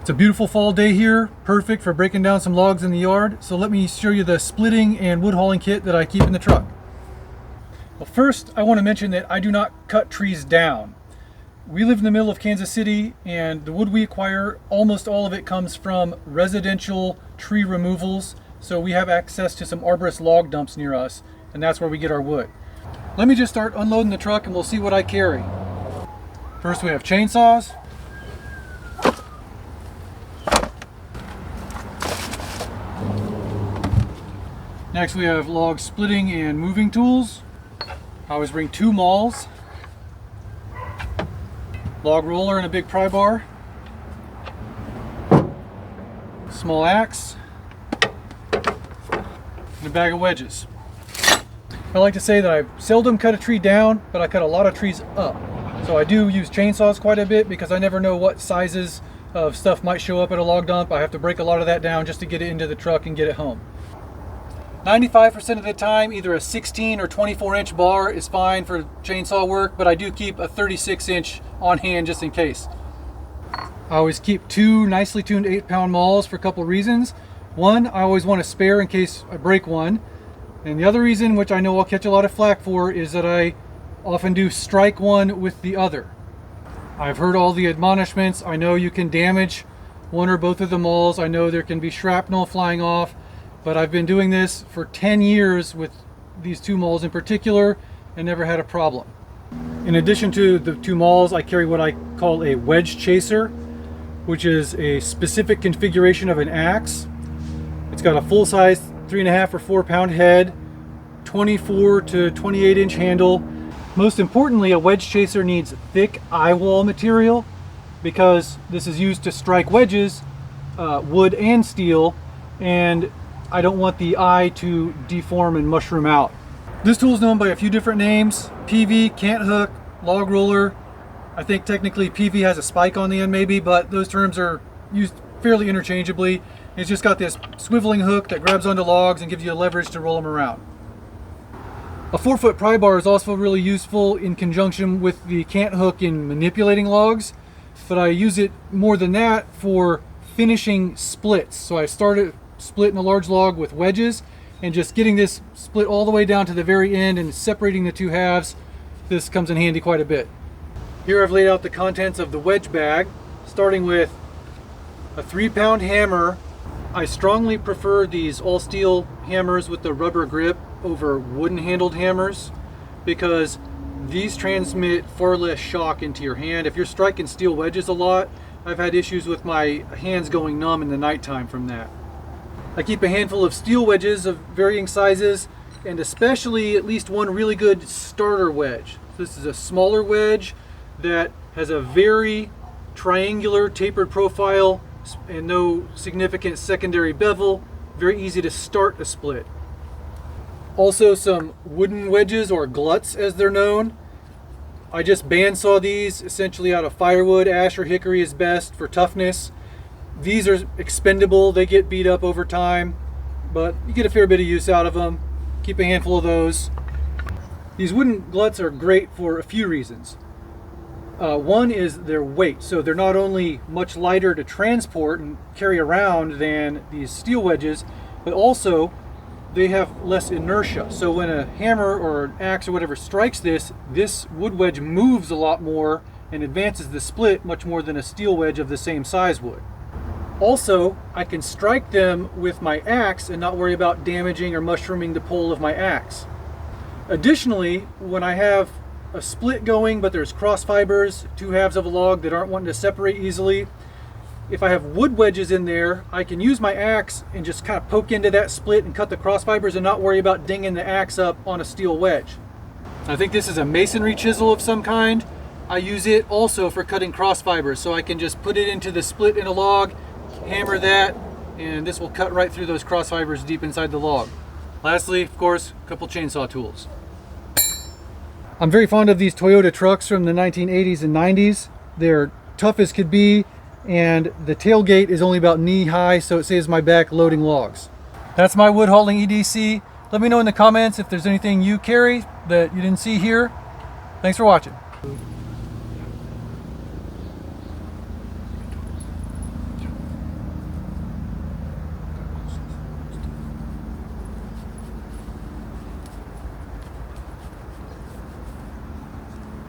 It's a beautiful fall day here, perfect for breaking down some logs in the yard. So let me show you the splitting and wood hauling kit that I keep in the truck. Well, first I want to mention that I do not cut trees down. We live in the middle of Kansas City, and the wood we acquire, almost all of it comes from residential tree removals. So we have access to some arborist log dumps near us, and that's where we get our wood. Let me just start unloading the truck and we'll see what I carry. First we have chainsaws. Next we have log splitting and moving tools. I always bring 2 mauls, log roller and a big pry bar, small axe, and a bag of wedges. I like to say that I seldom cut a tree down, but I cut a lot of trees up. So I do use chainsaws quite a bit because I never know what sizes of stuff might show up at a log dump. I have to break a lot of that down just to get it into the truck and get it home. 95% of the time, either a 16 or 24-inch bar is fine for chainsaw work, but I do keep a 36-inch on hand just in case. I always keep 2 nicely tuned 8-pound mauls for a couple of reasons. One, I always want a spare in case I break one. And the other reason, which I know I'll catch a lot of flack for, is that I often do strike one with the other. I've heard all the admonishments. I know you can damage one or both of the mauls. I know there can be shrapnel flying off. But I've been doing this for 10 years with these 2 mauls in particular and never had a problem. In addition to the 2 mauls, I carry what I call a wedge chaser, which is a specific configuration of an axe. It's got a full-size 3.5 or 4-pound head, 24 to 28-inch handle. Most importantly, a wedge chaser needs thick eye wall material because this is used to strike wedges, wood and steel, and I don't want the eye to deform and mushroom out. This tool is known by a few different names: PV, cant hook, log roller. I think technically PV has a spike on the end maybe, but those terms are used fairly interchangeably. It's just got this swiveling hook that grabs onto logs and gives you a leverage to roll them around. A 4-foot pry bar is also really useful in conjunction with the cant hook in manipulating logs, but I use it more than that for finishing splits. So I started splitting a large log with wedges and just getting this split all the way down to the very end and separating the 2 halves. This comes in handy quite a bit. Here I've laid out the contents of the wedge bag, starting with a 3-pound hammer. I strongly prefer these all steel hammers with the rubber grip over wooden handled hammers because these transmit far less shock into your hand. If you're striking steel wedges a lot, I've had issues with my hands going numb in the nighttime from that. I keep a handful of steel wedges of varying sizes, and especially at least one really good starter wedge. This is a smaller wedge that has a very triangular tapered profile and no significant secondary bevel. Very easy to start a split. Also some wooden wedges, or gluts as they're known. I just bandsaw these essentially out of firewood. Ash or hickory is best for toughness. These are expendable, they get beat up over time, but you get a fair bit of use out of them. Keep a handful of those. These wooden gluts are great for a few reasons. One is their weight, so they're not only much lighter to transport and carry around than these steel wedges, but also they have less inertia. So when a hammer or an axe or whatever strikes this wood wedge moves a lot more and advances the split much more than a steel wedge of the same size would. Also, I can strike them with my axe and not worry about damaging or mushrooming the pole of my axe. Additionally, when I have a split going but there's cross fibers, 2 halves of a log that aren't wanting to separate easily, if I have wood wedges in there, I can use my axe and just kind of poke into that split and cut the cross fibers and not worry about dinging the axe up on a steel wedge. I think this is a masonry chisel of some kind. I use it also for cutting cross fibers, so I can just put it into the split in a log, hammer that, and this will cut right through those cross fibers deep inside the log. Lastly, of course, a couple chainsaw tools. I'm very fond of these Toyota trucks from the 1980s and 90s. They're tough as could be, and the tailgate is only about knee high, so it saves my back loading logs. That's my wood hauling EDC. Let me know in the comments if there's anything you carry that you didn't see here. Thanks for watching.